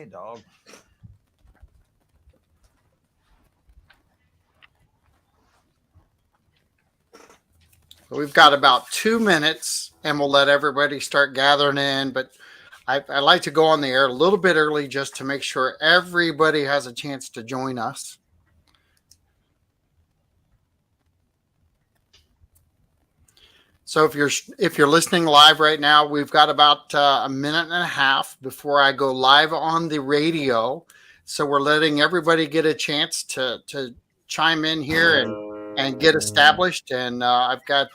Hey, dog. We've got about 2 minutes and we'll let everybody start gathering in. But I like to go on the air a little bit early just to make sure everybody has a chance to join us. So if you're listening live right now, we've got about a minute and a half before I go live on the radio. So we're letting everybody get a chance to chime in here and get established. And I've got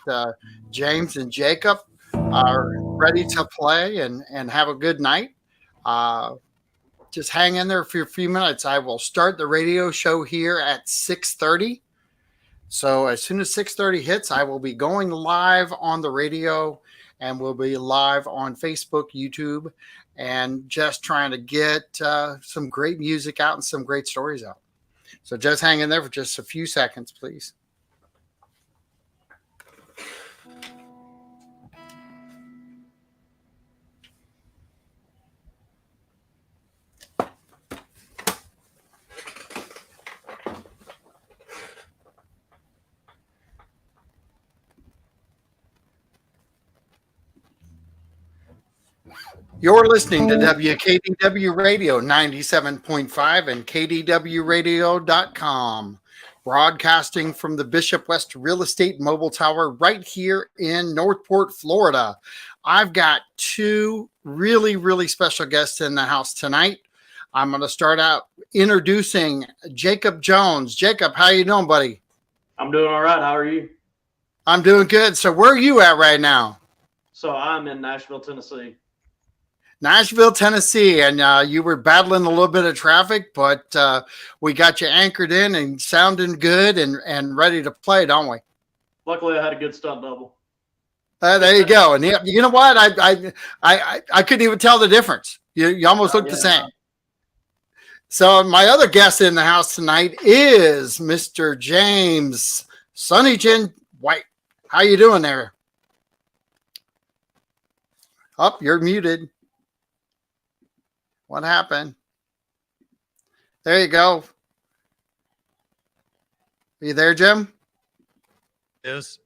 James and Jacob are ready to play and have a good night. Uh, just hang in there for a few minutes. I will start the radio show here at 6:30. So as soon as 6:30 hits, I will be going live on the radio and we'll be live on Facebook, YouTube, and just trying to get some great music out and some great stories out. So just hang in there for just a few seconds, please. You're listening to WKDW Radio 97.5 and KDWRadio.com, broadcasting from the Bishop West Real Estate Mobile Tower right here in Northport, Florida. I've got two really, really special guests in the house tonight. I'm going to start out introducing Jacob Jones. Jacob, how you doing, buddy? I'm doing all right. How are you? I'm doing good. So where are you at right now? So I'm in Nashville, Tennessee. Nashville, Tennessee, and you were battling a little bit of traffic, but we got you anchored in and sounding good and ready to play, don't we? Luckily, I had a good stunt double. There you go. And you know what? I couldn't even tell the difference. You almost looked the same. So my other guest in the house tonight is Mr. James Sunnygin White. How you doing there? Oh, you're muted. What happened? There you go. Are you there, Jim? Yes.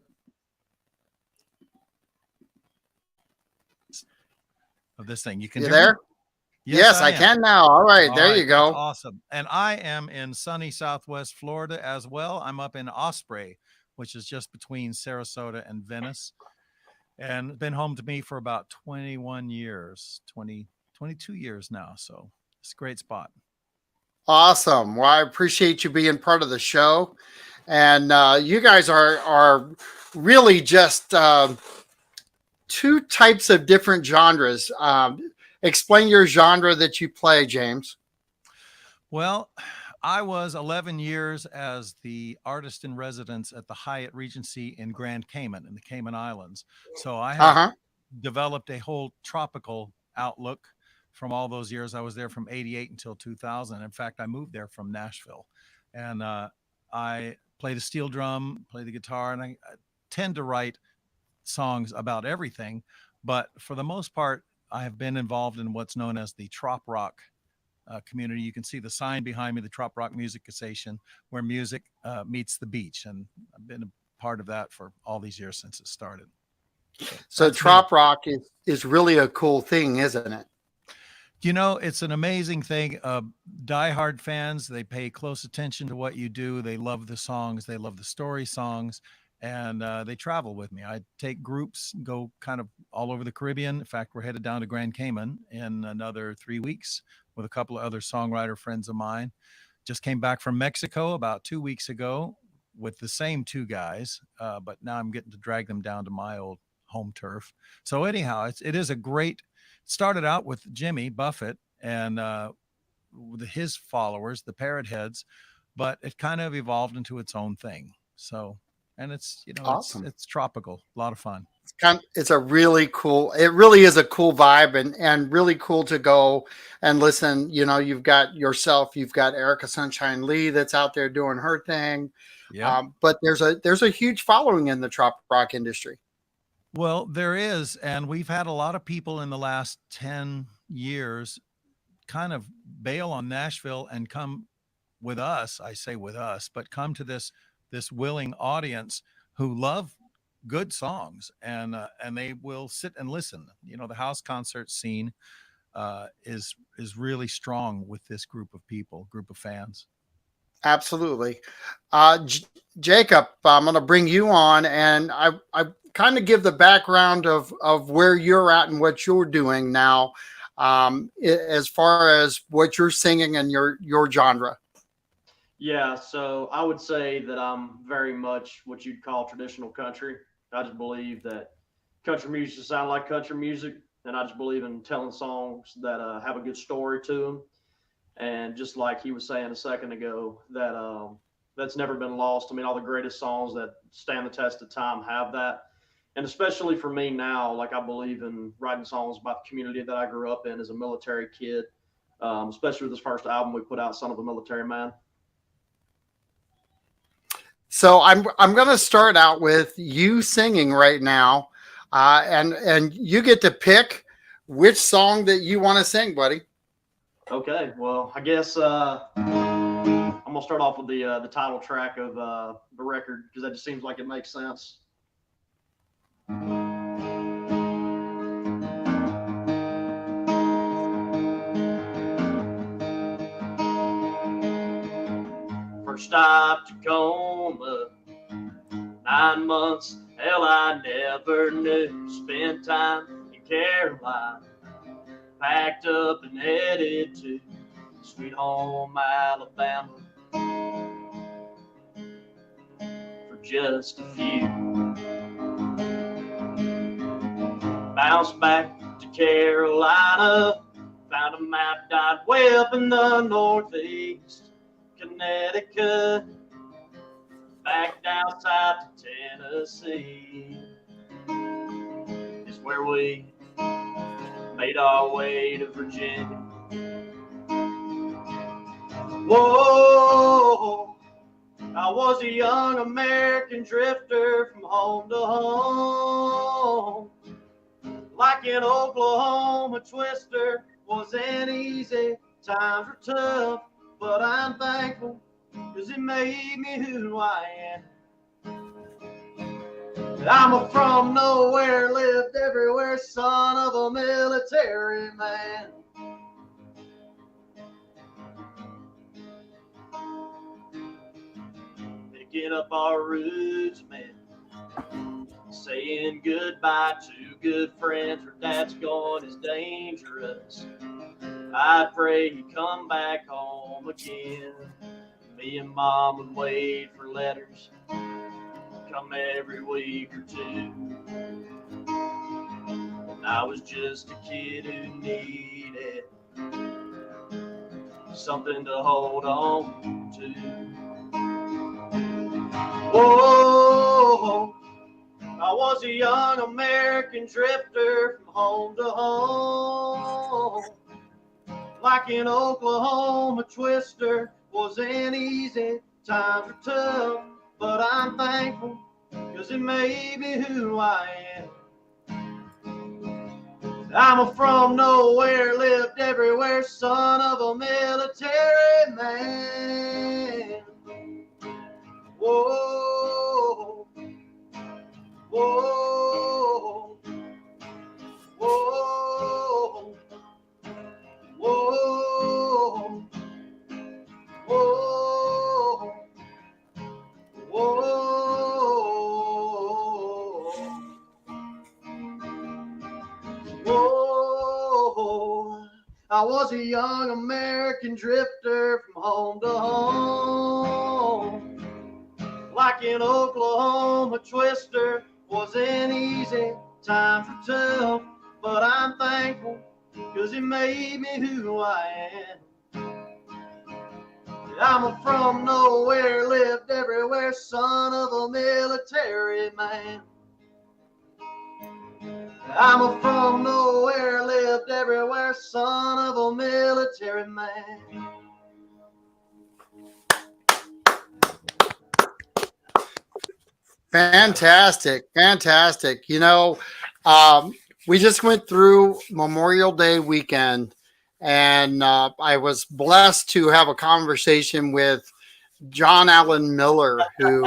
Of this thing. You can hear there? Me? Yes, I can now. All right. All there right, you go. That's awesome. And I am in sunny Southwest Florida as well. I'm up in Osprey, which is just between Sarasota and Venice. And been home to me for about 21 years, 22 years now. So it's a great spot. Awesome. Well, I appreciate you being part of the show. And you guys are really just two types of different genres. Explain your genre that you play, James. Well, I was 11 years as the artist in residence at the Hyatt Regency in Grand Cayman in the Cayman Islands. So I have developed a whole tropical outlook from all those years. I was there from 88 until 2000. In fact, I moved there from Nashville, and I play the steel drum, play the guitar, and I tend to write songs about everything. But for the most part, I have been involved in what's known as the trop rock community. You can see the sign behind me, the Trop Rock Music Station, where music meets the beach. And I've been a part of that for all these years since it started. So trop rock is really a cool thing, isn't it? You know, it's an amazing thing. Diehard fans, they pay close attention to what you do. They love the songs. They love the story songs. And they travel with me. I take groups, go kind of all over the Caribbean. In fact, we're headed down to Grand Cayman in another 3 weeks with a couple of other songwriter friends of mine. Just came back from Mexico about 2 weeks ago with the same two guys, but now I'm getting to drag them down to my old home turf. So anyhow, it is a great, started out with Jimmy Buffett and his followers, the Parrot Heads, but it kind of evolved into its own thing. So, and it's, you know, awesome. It's tropical, a lot of fun. It's a really cool, it really is a cool vibe and really cool to go and listen. You know, you've got yourself, you've got Erica Sunshine Lee that's out there doing her thing. Yeah. But there's a huge following in the trop rock industry. Well, there is. And we've had a lot of people in the last 10 years kind of bail on Nashville and come with us. I say with us, but come to this willing audience who love good songs, and they will sit and listen. You know, the house concert scene is really strong with this group of people, group of fans. Absolutely. Jacob, I'm going to bring you on, and I kind of give the background of where you're at and what you're doing now, as far as what you're singing and your genre. Yeah, so I would say that I'm very much what you'd call traditional country. I just believe that country music should sound like country music, and I just believe in telling songs that have a good story to them. And just like he was saying a second ago, that that's never been lost. I mean, all the greatest songs that stand the test of time have that. And especially for me now, like I believe in writing songs about the community that I grew up in as a military kid, especially with this first album we put out, Son of a Military Man. So I'm going to start out with you singing right now, and you get to pick which song that you want to sing, buddy. Okay, well, I guess I'm gonna start off with the title track of the record because that just seems like it makes sense. First stop Tacoma, 9 months, hell I never knew. Spent time in Carolina, packed up and headed to sweet home Alabama for just a few. Bounced back to Carolina, found a map died way up in the northeast. Connecticut, back down south to Tennessee is where we made our way to Virginia. Whoa, I was a young American drifter from home to home. Like an Oklahoma twister wasn't easy, times were tough, but I'm thankful because it made me who I am. I'm a from nowhere, lived everywhere, son of a military man. Picking up our roots, man. Saying goodbye to good friends where dad's gone is dangerous. I'd pray he'd come back home again. Me and mom would wait for letters, come every week or two. And I was just a kid who needed something to hold on to. Whoa, I was a young American drifter from home to home. Like an Oklahoma twister wasn't easy, times were tough, but I'm thankful because it made me who I am. I'm a from nowhere, lived everywhere, son of a military man. Whoa, whoa, whoa, whoa, whoa, whoa. I was a young American drifter from home to home. Like an Oklahoma twister wasn't easy, times were tough, but I'm thankful because it made me who I am. I'm a from nowhere, lived everywhere, son of a military man. I'm a from nowhere, lived everywhere, son of a military man. Fantastic, fantastic. You know, we just went through Memorial Day weekend, and I was blessed to have a conversation with John Allen Miller, who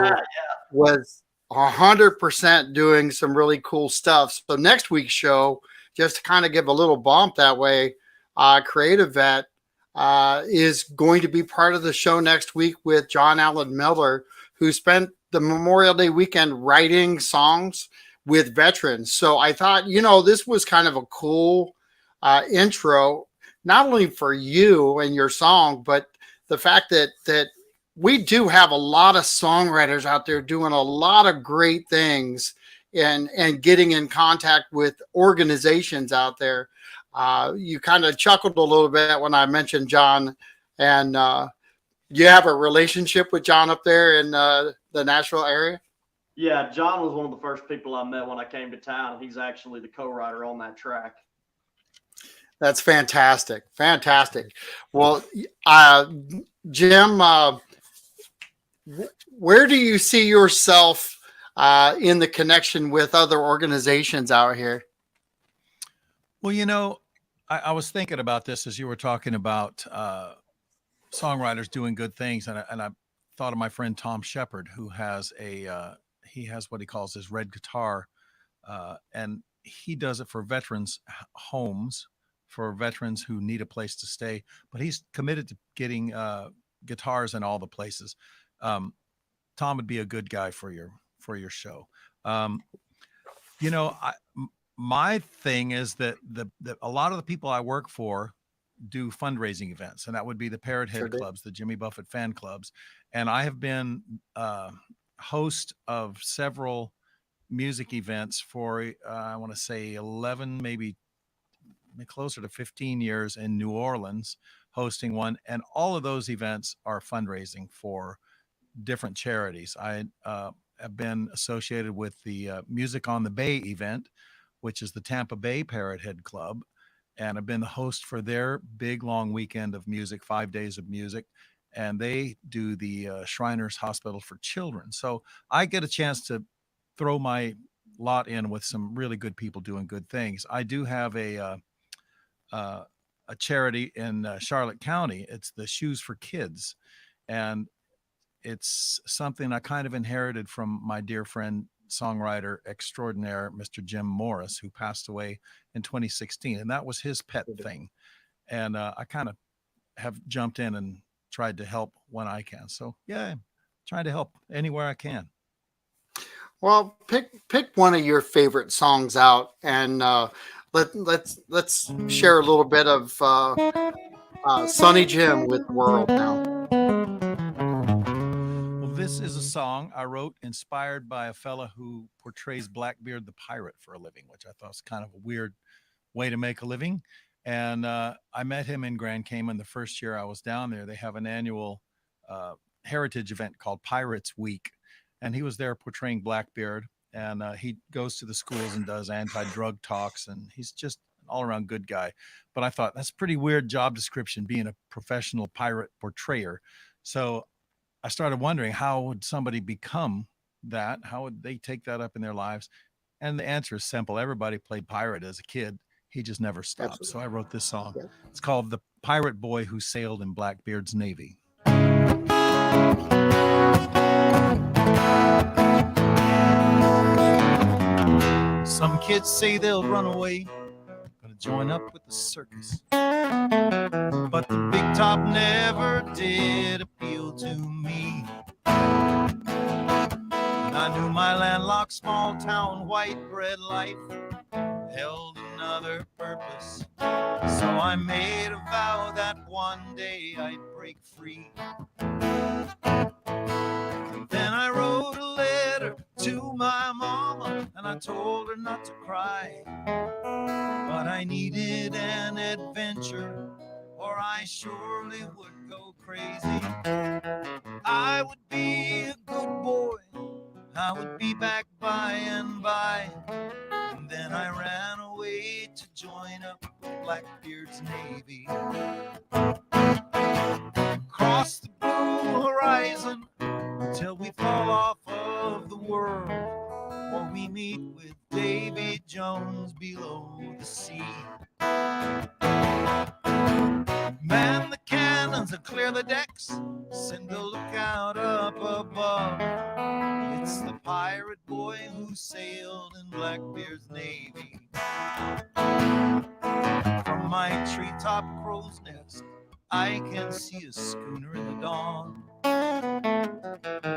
was 100% doing some really cool stuff. So next week's show, just to kind of give a little bump that way, Creative Vet is going to be part of the show next week with John Allen Miller, who spent the Memorial Day weekend writing songs with veterans. So I thought, this was kind of a cool intro, not only for you and your song, but the fact that we do have a lot of songwriters out there doing a lot of great things and getting in contact with organizations out there. You kind of chuckled a little bit when I mentioned John, and you have a relationship with John up there in the Nashville area. Yeah, John was one of the first people I met when I came to town. He's actually the co-writer on that track. That's fantastic. Fantastic. Well, Jim, where do you see yourself in the connection with other organizations out here? Well, I was thinking about this as you were talking about songwriters doing good things, and I thought of my friend Tom Shepard, who has he has what he calls his red guitar, and he does it for veterans homes, for veterans who need a place to stay. But he's committed to getting guitars in all the places. Tom would be a good guy for your show. My thing is that a lot of the people I work for do fundraising events, and that would be the Parrot Head clubs, the Jimmy Buffett fan clubs. And I have been host of several music events for, I want to say 11, maybe closer to 15 years in New Orleans, hosting one. And all of those events are fundraising for different charities. I have been associated with the Music on the Bay event, which is the Tampa Bay Parrot Head Club. And I've been the host for their big long weekend of music, 5 days of music. And they do the Shriners Hospital for Children. So I get a chance to throw my lot in with some really good people doing good things. I do have a charity in Charlotte County. It's the Shoes for Kids. And it's something I kind of inherited from my dear friend, songwriter extraordinaire, Mr. Jim Morris, who passed away in 2016. And that was his pet thing. And I kind of have jumped in and tried to help when I can. So yeah, I'm trying to help anywhere I can. Well, pick one of your favorite songs out, and let's share a little bit of Sonny Jim with the World now. Well, this is a song I wrote inspired by a fella who portrays Blackbeard the pirate for a living, which I thought was kind of a weird way to make a living. And I met him in Grand Cayman the first year I was down there. They have an annual heritage event called Pirates Week. And he was there portraying Blackbeard. And he goes to the schools and does anti-drug talks. And he's just an all-around good guy. But I thought, that's a pretty weird job description, being a professional pirate portrayer. So I started wondering, how would somebody become that? How would they take that up in their lives? And the answer is simple. Everybody played pirate as a kid. He just never stopped. Absolutely. So I wrote this song. Yeah. It's called The Pirate Boy Who Sailed in Blackbeard's Navy. Some kids say they'll run away, gonna join up with the circus. But the big top never did appeal to me. And I knew my landlocked small town white bread life held another purpose. So I made a vow that one day I'd break free. And then I wrote a letter to my mama, and I told her not to cry. But I needed an adventure, or I surely would go crazy. I would be a good boy, I would be back by and by. And then I ran away to join up with Blackbeard's Navy. Cross the blue horizon till we fall off of the world, or we meet with Davy Jones below the sea. cannons and clear the decks. Send a lookout up above. It's the pirate boy who sailed in Blackbeard's navy. From my treetop crow's nest, I can see a schooner in the dawn.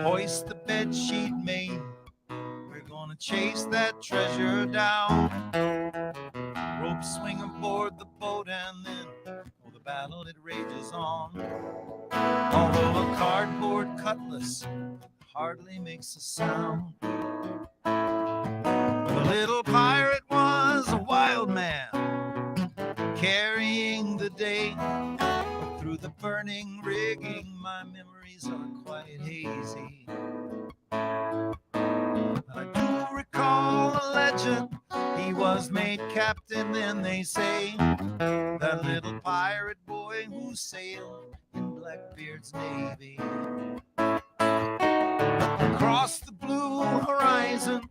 Hoist the bedsheet main, we're gonna chase that treasure down. Rope swing aboard the boat and then, oh, the battle it rages on. Although a cardboard cutlass hardly makes a sound, the little pirate was a wild man, carrying the day. Through the burning rigging, my memories are quite hazy. I do recall a legend, he was made captain, then they say, that little pirate boy who sailed in Blackbeard's navy. Across the blue horizon,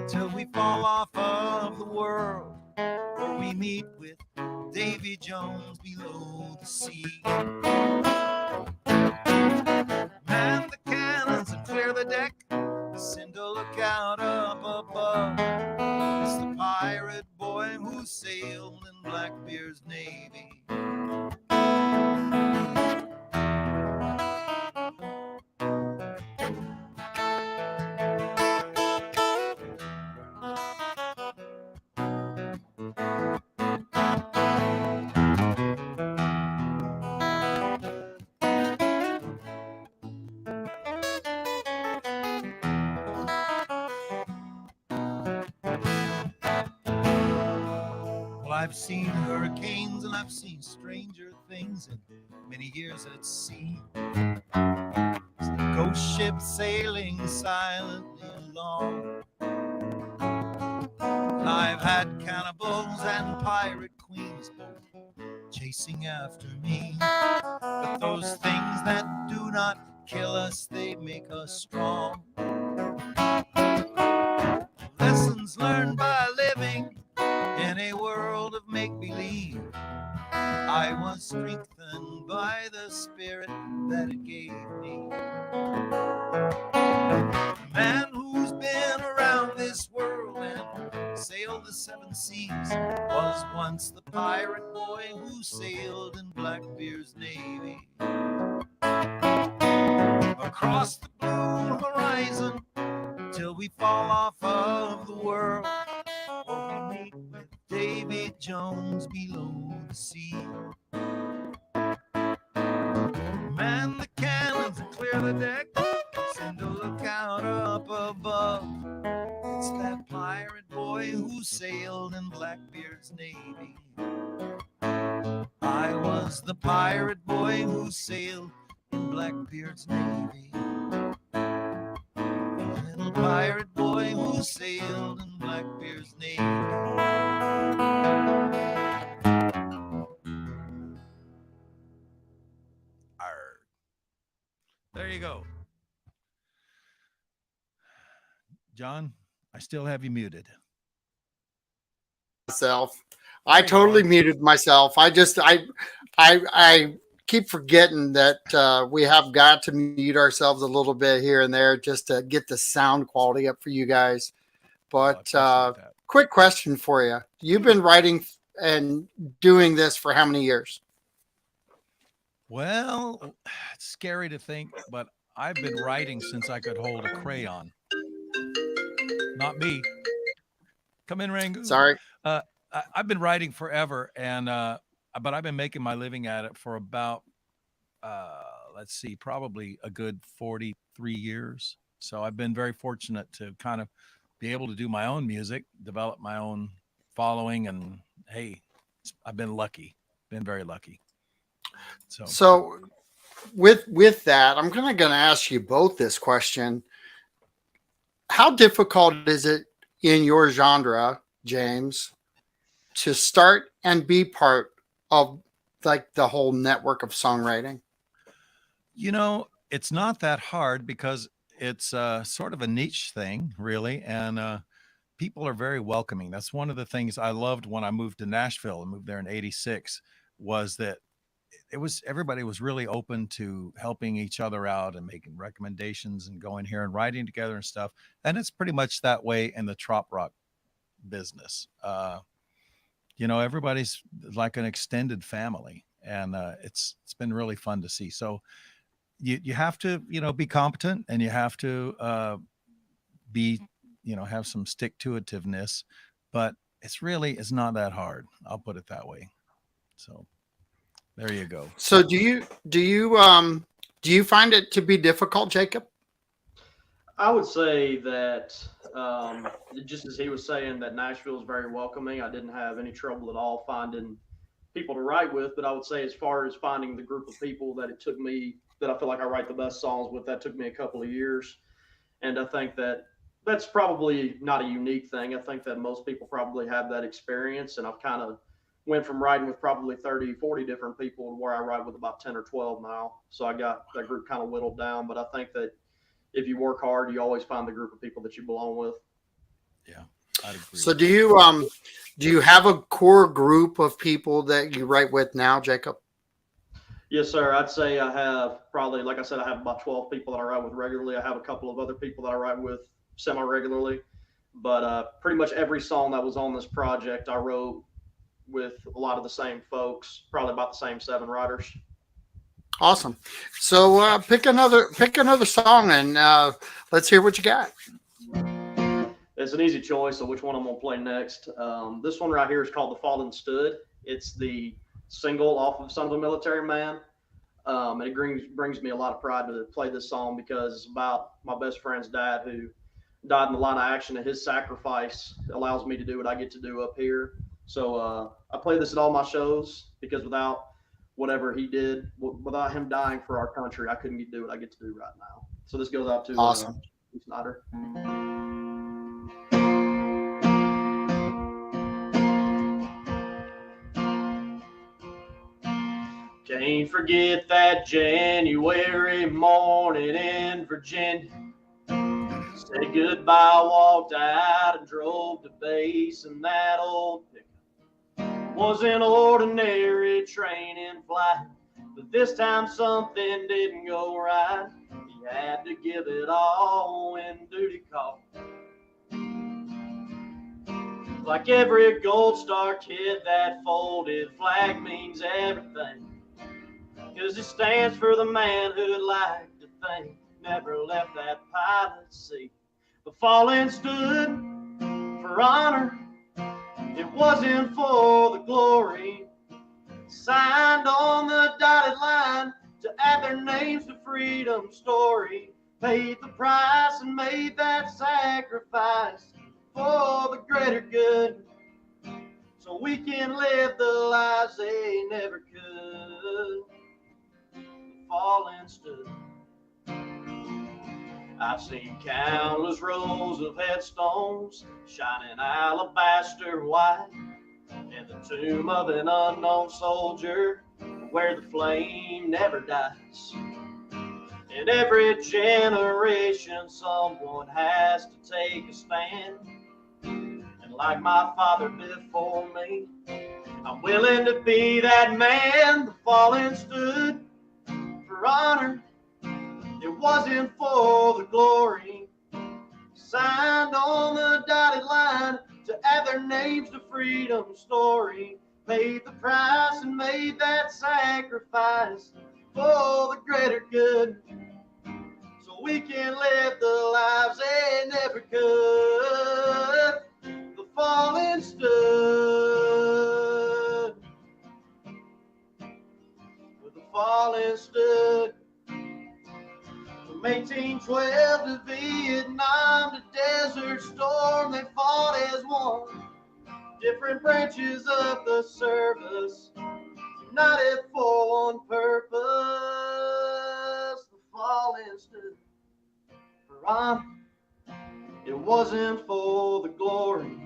till we fall off of the world, where we meet with Davy Jones below the sea. Man the cannons and clear the deck, send a lookout up above. It's the pirate boy who sailed in Blackbeard's navy. Well, I've seen hurricanes and I've seen stranger things in many years at sea. Ghost ships sailing silently along. I've had cannibals and pirate queens both chasing after me. But those things that do not kill us, they make us strong. Lessons learned by living in a world of make-believe. I was strengthened by the spirit that it gave me. A man who's been around this world and sailed the seven seas was once the pirate boy who sailed in Blackbeard's navy. Across the blue horizon till we fall off of the world, or we meet with Davy Jones below the sea. Man the cannons and clear the deck, send a lookout up above. It's that pirate boy who sailed in Blackbeard's navy. I was the pirate boy who sailed in Blackbeard's navy. Little pirate boy who sailed in Blackbeard's navy. Arr. There you go. John, I still have you muted. Myself. I There you totally are. muted myself. I keep forgetting that we have got to mute ourselves a little bit here and there just to get the sound quality up for you guys. Well, I But appreciate that. quick question for you. You've been writing and doing this for how many years? Well, it's scary to think, but I've been writing since I could hold a crayon. Not me. Come in, Rangoon. Sorry. I've been writing forever, and but I've been making my living at it for about let's see, probably a good 43 years. So I've been very fortunate to kind of be able to do my own music, develop my own following, and hey, I've been lucky, been very lucky. So with that, I'm gonna ask you both this question. How difficult is it in your genre, James, to start and be part of like the whole network of songwriting? You know, it's not that hard because it's sort of a niche thing, really, and people are very welcoming. That's one of the things I loved when I moved to Nashville and moved there in '86 was that everybody was really open to helping each other out and making recommendations and going here and writing together and stuff. And it's pretty much that way in the trop rock business. Everybody's like an extended family, and it's been really fun to see. So you have to be competent, and you have to be have some stick to itiveness, but it's not that hard. I'll put it that way. So there you go. So do you find it to be difficult, Jacob? I would say that just as he was saying, that Nashville is very welcoming. I didn't have any trouble at all finding people to write with, but I would say as far as finding the group of people that it took me, that I feel like I write the best songs with, that took me a couple of years. And I think that that's probably not a unique thing. I think that most people probably have that experience. And I've kind of went from writing with probably 30, 40 different people to where I write with about 10 or 12 now. So I got that group kind of whittled down. But I think that if you work hard, you always find the group of people that you belong with. Yeah, I'd agree. So do you have a core group of people that you write with now, Jacob? Yes, sir. I'd say I have probably, like I said, I have about 12 people that I write with regularly. I have a couple of other people that I write with semi-regularly, but pretty much every song that was on this project I wrote with a lot of the same folks, probably about the same 7 writers. Awesome. So pick another song, and let's hear what you got. It's an easy choice of which one I'm going to play next. This one right here is called The Fallen Stood. It's the single off of Son of a Military Man. And it brings me a lot of pride to play this song because it's about my best friend's dad who died in the line of action, and his sacrifice allows me to do what I get to do up here. So I play this at all my shows because without whatever he did, without him dying for our country, I couldn't do what I get to do right now. So this goes out to Awesome. Snyder. Can't forget that January morning in Virginia. Said goodbye, walked out and drove to base, and that old pickup was an ordinary training flight. But this time something didn't go right. He had to give it all when duty called. Like every Gold Star kid, that folded flag means everything. 'Cause it stands for the man who'd like to think never left that pilot seat. The fallen stood for honor. It wasn't for the glory. Signed on the dotted line to add their names to freedom's story. Paid the price and made that sacrifice for the greater good, so we can live the lives they never could. The fallen stood. I've seen countless rows of headstones, shining alabaster white, and the tomb of an unknown soldier where the flame never dies. In every generation, someone has to take a stand. And like my father before me, I'm willing to be that man. The fallen stood for honor. It wasn't for the glory. Signed on the dotted line to add their names to freedom's story. Paid the price and made that sacrifice for the greater good, so we can live the lives they never could. The fallen stood. The fallen stood. From 1812 to Vietnam to Desert Storm, they fought as one. Different branches of the service, united for one purpose. The fallen stood for honor. It wasn't for the glory.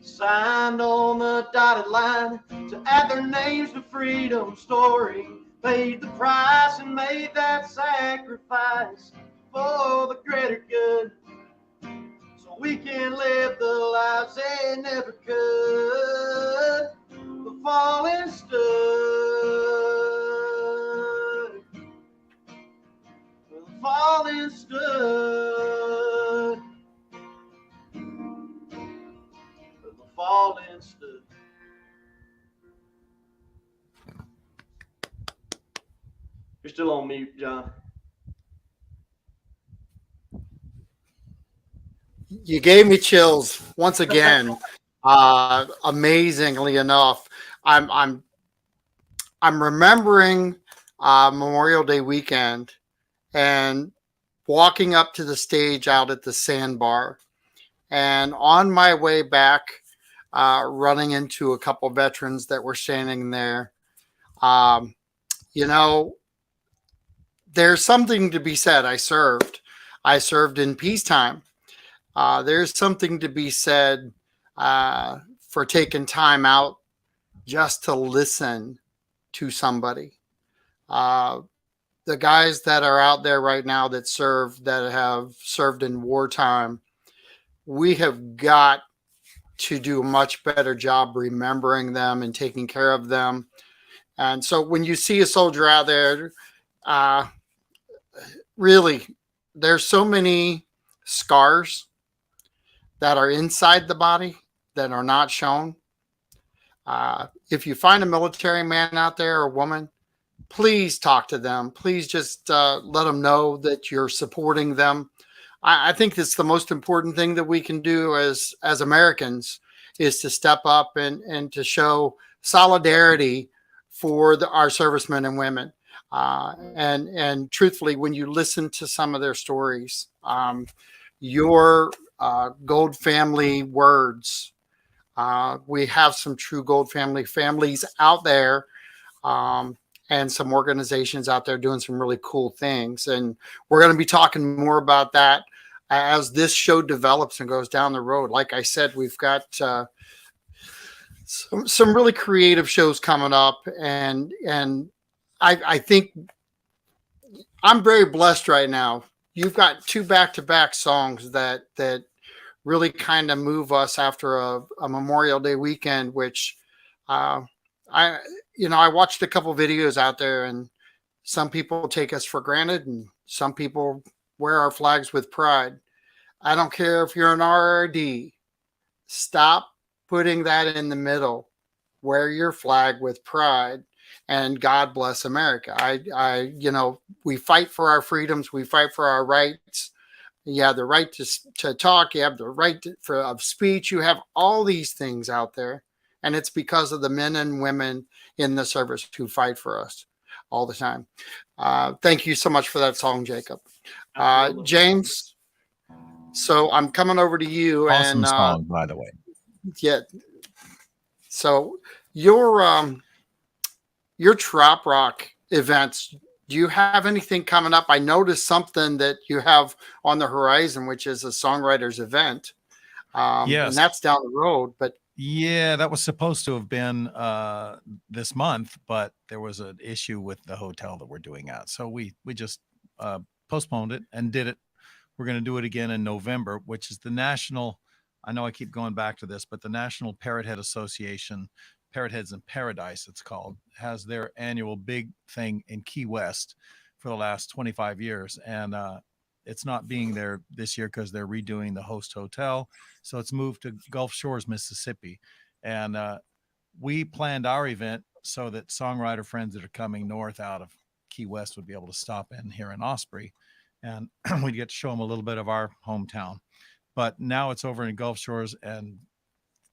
Signed on the dotted line to add their names to freedom's story. Paid the price and made that sacrifice for the greater good, so we can live the lives they never could. The fallen stood. falling stood. You're still on mute, John. You gave me chills once again. Amazingly enough, I'm I'm I'm remembering Memorial Day weekend and walking up to the stage out at the Sandbar, and on my way back, running into a couple veterans that were standing there. Um, you know, there's something to be said. I served in peacetime. There's something to be said for taking time out just to listen to somebody. Uh, the guys that are out there right now that have served in wartime, we have got to do a much better job remembering them and taking care of them. And so when you see a soldier out there, uh, really, there's so many scars that are inside the body that are not shown. If you find a military man out there or woman, please talk to them. Please just let them know that you're supporting them. I think that's the most important thing that we can do as Americans is to step up and to show solidarity for our servicemen and women. And truthfully, when you listen to some of their stories, your Gold family words. We have some true Gold family families out there, and some organizations out there doing some really cool things. And we're going to be talking more about that as this show develops and goes down the road. Like I said, we've got some really creative shows coming up, and I think I'm very blessed right now. You've got two back-to-back songs that really kind of move us after a Memorial Day weekend, which I I watched a couple videos out there, and some people take us for granted, and some people wear our flags with pride. I don't care if you're an RRD. Stop putting that in the middle. Wear your flag with pride, and God bless America. We fight for our freedoms. We fight for our rights. You have the right to talk. You have the right of speech. You have all these things out there. And it's because of the men and women in the service who fight for us all the time. Thank you so much for that song, Jacob. James, so I'm coming over to you. Awesome and song, by the way. Yeah. So your trop rock events, do you have anything coming up? I noticed something that you have on the horizon, which is a Songwriters event. Yes. And that's down the road, but yeah, that was supposed to have been this month, but there was an issue with the hotel that we're doing at. So we just postponed it and did it. We're going to do it again in November, which is the national, I know I keep going back to this, but the National Parrot Head Association, Parrot Heads in Paradise, it's called, has their annual big thing in Key West for the last 25 years. And it's not being there this year because they're redoing the host hotel. So it's moved to Gulf Shores, Mississippi. And we planned our event so that songwriter friends that are coming north out of Key West would be able to stop in here in Osprey. And we'd get to show them a little bit of our hometown. But now it's over in Gulf Shores, and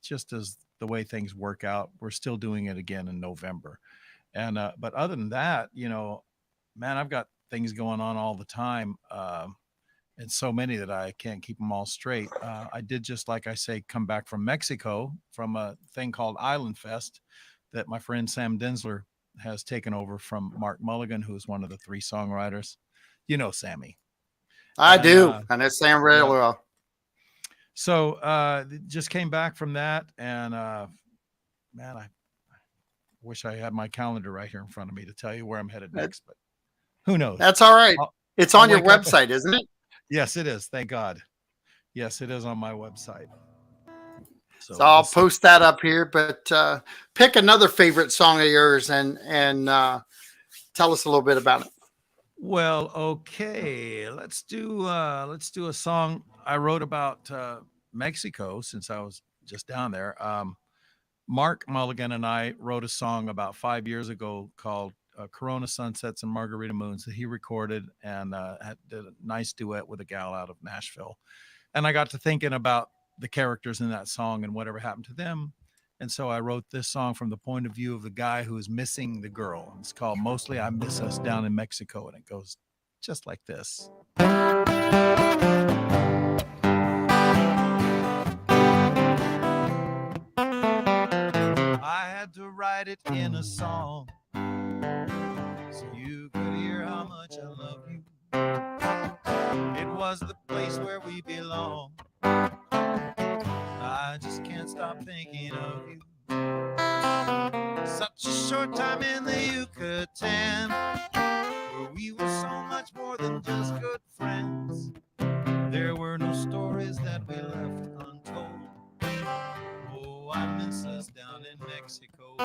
just as the way things work out, we're still doing it again in November. And but other than that, man, I've got things going on all the time, and so many that I can't keep them all straight. I did, just like I say, come back from Mexico from a thing called Island Fest that my friend Sam Densler has taken over from Mark Mulligan, who's one of the three songwriters. You know Sammy. I do, and it's Sam really well. So just came back from that, and man, I wish I had my calendar right here in front of me to tell you where I'm headed next, but who knows? That's all right. It's on your website, isn't it? Yes, it is. Thank God. Yes, it is on my website. So I'll post that up here, but pick another favorite song of yours and tell us a little bit about it. Well, okay, let's do a song I wrote about Mexico, since I was just down there. Mark Mulligan and I wrote a song about 5 years ago called Corona Sunsets and Margarita Moons that he recorded and did a nice duet with a gal out of Nashville. And I got to thinking about the characters in that song and whatever happened to them. And so I wrote this song from the point of view of the guy who is missing the girl. It's called Mostly I Miss Us Down in Mexico. And it goes just like this. I had to write it in a song so you could hear how much I love you. It was the place where we belong. I just can't stop thinking of you. Such a short time in the Yucatan, where we were so much more than just good friends. There were no stories that we left untold. Oh, I miss us down in Mexico.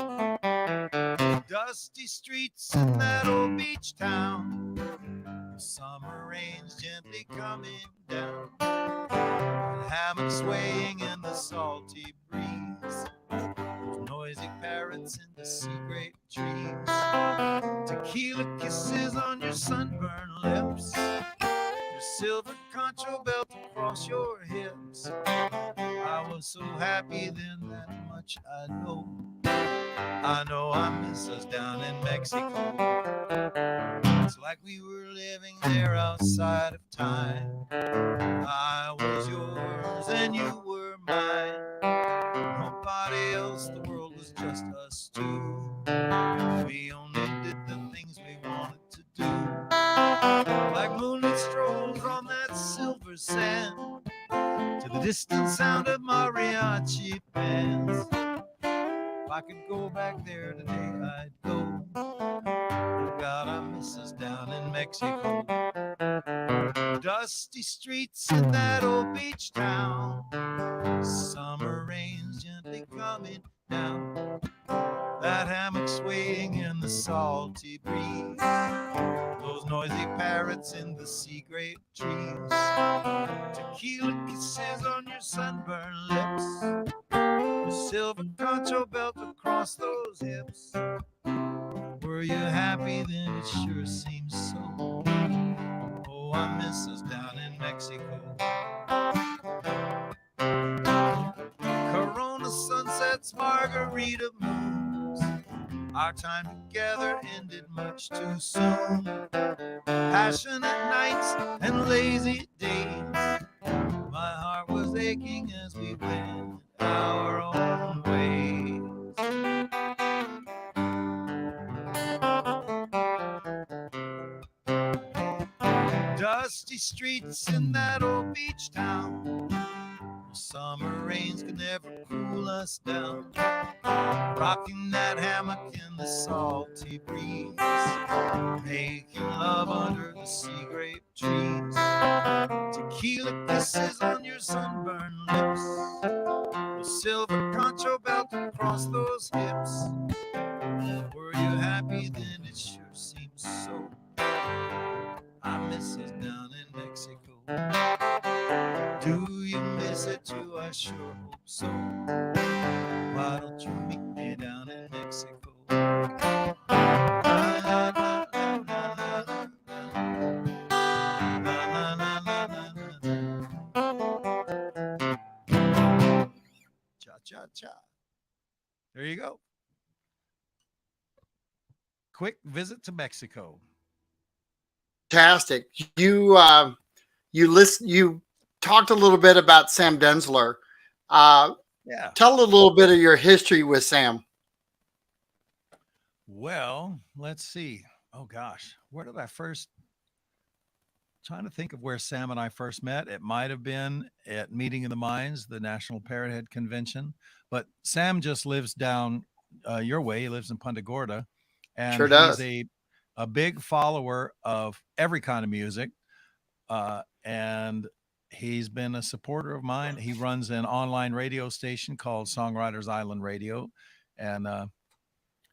Dusty streets in that old beach town, the summer rain's gently coming down, hammock swaying in the salty breeze, noisy parrots in the sea grape trees, tequila kisses on your sunburned lips, your silver concho belt across your hips. I was so happy then, that much I know. I know I miss us down in Mexico. It's like we were living there outside of time. I was yours and you were mine. Nobody else, the world was just us two. We only did the things we wanted to do, like moonlit strolls on that silver sand, to the distant sound of mariachi bands. If I could go back there today, I'd go. Oh God, I miss us down in Mexico. Dusty streets in that old beach town, summer rains gently coming down, that hammock swaying in the salty breeze, those noisy parrots in the sea grape trees, tequila kisses on your sunburned lips, your silver concho belt across those hips. Were you happy then? It sure seems so. Oh, I miss us down in Mexico. Corona sunsets, margarita moons, our time together ended much too soon. Passionate nights and lazy days, my heart was aching as we went our own ways. Dusty streets in that old beach town, summer rains could never cool us down, rocking that hammock in the salty breeze, making love under the sea grape trees, tequila kisses on your sunburned lips, the silver concho belt across those hips. Were you happy then? It sure seems so. I miss us down in Mexico. Do you miss it too? I sure hope so. Why don't you meet me down in Mexico? Cha cha cha. There you go. Quick visit to Mexico. Fantastic. You talked a little bit about Sam Densler. Yeah. Tell a little bit of your history with Sam. Well, let's see. Oh gosh, where did I first? Trying to think of where Sam and I first met. It might have been at Meeting of the Minds, the National Parrothead Convention. But Sam just lives down your way. He lives in Punta Gorda, and Sure he's does. a big follower of every kind of music. And he's been a supporter of mine. He runs an online radio station called Songwriters Island Radio, and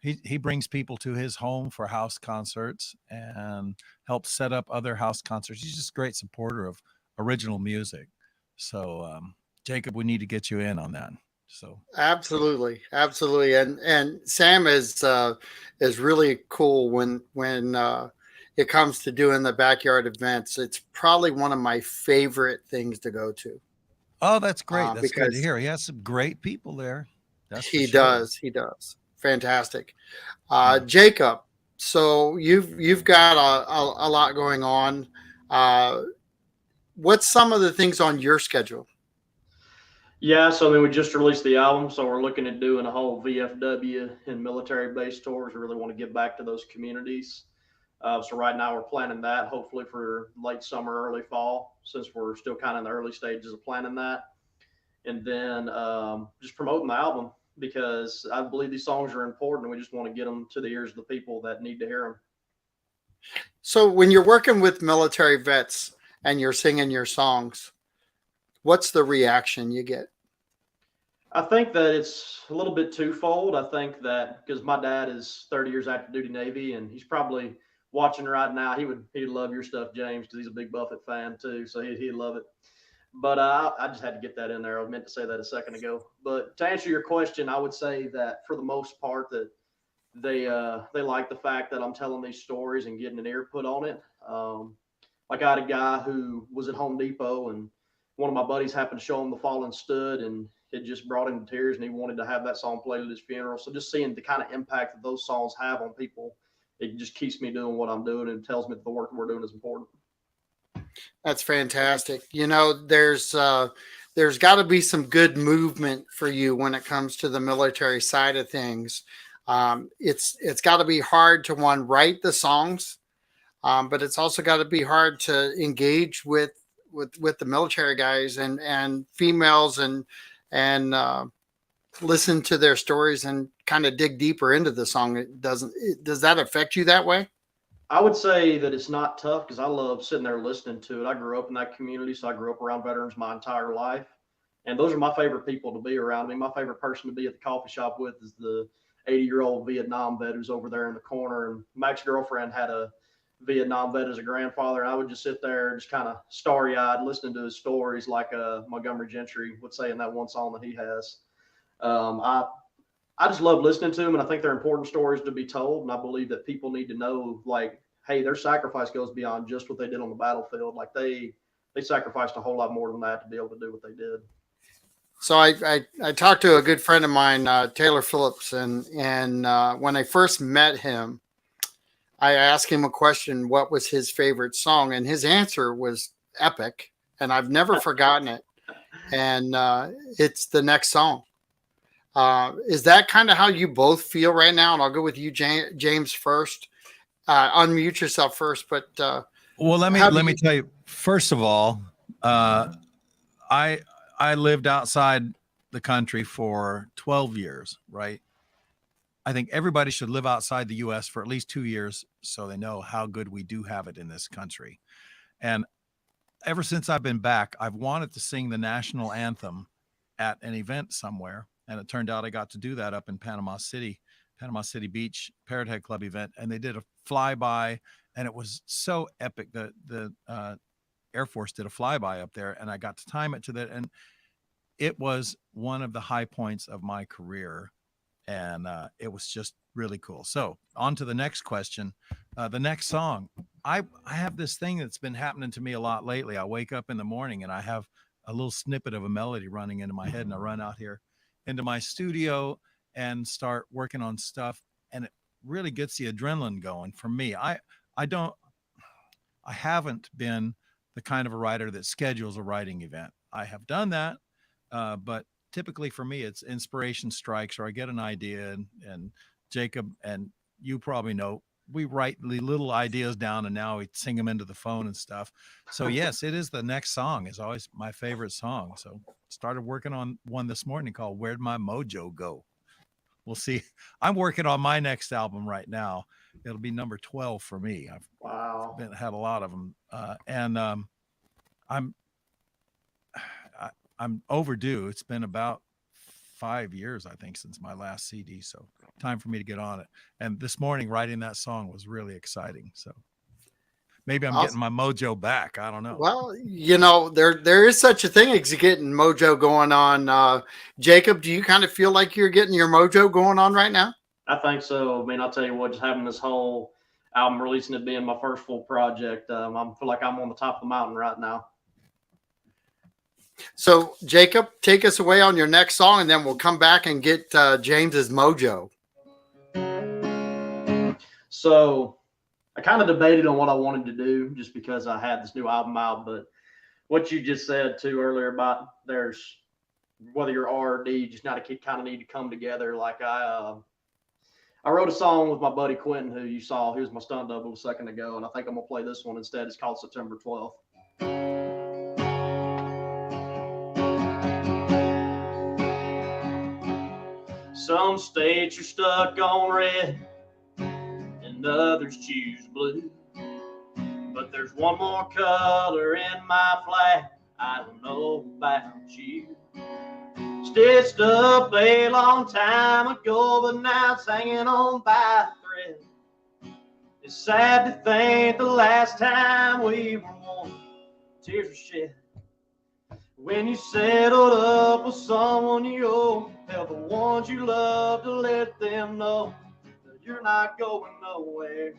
he brings people to his home for house concerts and helps set up other house concerts. He's just a great supporter of original music. So, Jacob, we need to get you in on that. So Absolutely, absolutely, and Sam is really cool when it comes to doing the backyard events. It's probably one of my favorite things to go to oh, that's great. That's good to because hear. He has some great people there. That's for he sure. does, he does fantastic. Yeah. Jacob, so you've got a lot going on. Uh, what's some of the things on your schedule? Yeah, so I mean, we just released the album, so we're looking at doing a whole VFW and military base tours. We really want to get back to those communities. So right now we're planning that, hopefully for late summer, early fall, since we're still kind of in the early stages of planning that. And then just promoting the album because I believe these songs are important. We just want to get them to the ears of the people that need to hear them. So when you're working with military vets and you're singing your songs, what's the reaction you get? I think that it's a little bit twofold. I think that because my dad is 30 years active duty Navy, and he's probably watching right now. He'd love your stuff, James, because he's a big Buffett fan too. So he'd love it. But I just had to get that in there. I meant to say that a second ago. But to answer your question, I would say that for the most part that they like the fact that I'm telling these stories and getting an ear put on it. Like I had a guy who was at Home Depot and one of my buddies happened to show him The Fallen Stood and it just brought him to tears and he wanted to have that song played at his funeral. So just seeing the kind of impact that those songs have on people, it just keeps me doing what I'm doing and tells me that the work we're doing is important. That's fantastic. There's got to be some good movement for you when it comes to the military side of things. It's got to be hard to one write the songs, but it's also got to be hard to engage with the military guys and females and listen to their stories and kind of dig deeper into the song. Does that affect you that way? I would say that it's not tough because I love sitting there listening to it. I grew up in that community, so I grew up around veterans my entire life. And those are my favorite people to be around. I mean, my favorite person to be at the coffee shop with is the 80-year-old Vietnam vet who's over there in the corner. And my ex girlfriend had a Vietnam vet as a grandfather. And I would just sit there just kind of starry eyed listening to his stories, like Montgomery Gentry would say in that one song that he has. Um, I, I just love listening to them, and I think they're important stories to be told. And I believe that people need to know, like, hey, their sacrifice goes beyond just what they did on the battlefield. Like they sacrificed a whole lot more than that to be able to do what they did. So I talked to a good friend of mine, Taylor Phillips, and when I first met him, I asked him a question: what was his favorite song? And his answer was epic, and I've never forgotten it. And it's the next song. Is that kind of how you both feel right now? And I'll go with you, James, first. Unmute yourself first, but Well, how do let me you? tell you. First of all, I I lived outside the country for 12 years, right? I think everybody should live outside the US for at least 2 years so they know how good we do have it in this country. And ever since I've been back, I've wanted to sing the national anthem at an event somewhere. And it turned out I got to do that up in Panama City Beach Parrot Head Club event. And they did a flyby, and it was so epic. The Air Force did a flyby up there, and I got to time it to that. And it was one of the high points of my career. And it was just really cool. So on to the next question. The next song. I have this thing that's been happening to me a lot lately. I wake up in the morning and I have a little snippet of a melody running into my head, and I run out here into my studio and start working on stuff, and it really gets the adrenaline going for me. I don't I haven't been the kind of a writer that schedules a writing event. I have done that, but typically for me, it's inspiration strikes, or I get an idea, and Jacob and you probably know, we write the little ideas down and now we sing them into the phone and stuff. So yes, it is, the next song is always my favorite song. So started working on one this morning called "Where'd My Mojo Go." We'll see. I'm working on my next album right now. It'll be number 12 for me. I've Wow. had a lot of them, and I'm I, I'm overdue. It's been about 5 years, I think, since my last CD. So time for me to get on it. And this morning, writing that song was really exciting. So Maybe I'm getting my mojo back. I don't know. Well, there is such a thing as getting mojo going on. Jacob, do you kind of feel like you're getting your mojo going on right now? I think so. I mean, I'll tell you what, just having this whole album releasing it being my first full project, I feel like I'm on the top of the mountain right now. So, Jacob, take us away on your next song, and then we'll come back and get James's mojo. So, I kind of debated on what I wanted to do just because I had this new album out. But what you just said too earlier about there's whether you're R or D, just not a kind of need to come together. Like I wrote a song with my buddy Quentin, who you saw. He was my stunt double a second ago, and I think I'm gonna play this one instead. It's called September 12th. Some states you're stuck on red, and others choose blue. But there's one more color in my flag I don't know about you. Stitched up a long time ago, but now it's hanging on by a thread. It's sad to think the last time we were one, tears were shed. When you settled up with someone you owe, tell the ones you love to let them know that you're not going nowhere,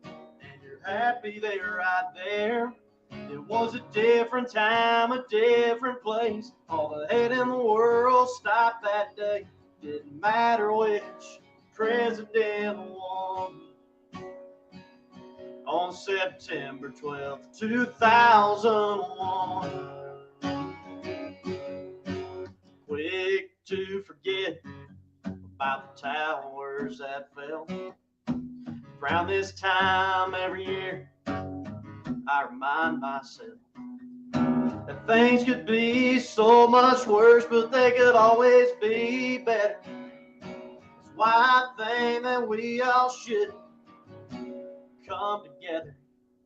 and you're happy they're right there. It was a different time, a different place. All the hate in the world stopped that day. Didn't matter which president won. On September 12th, 2001. Quick to forget about the towers that fell. Around this time every year, I remind myself that things could be so much worse, but they could always be better. That's why I think that we all should come together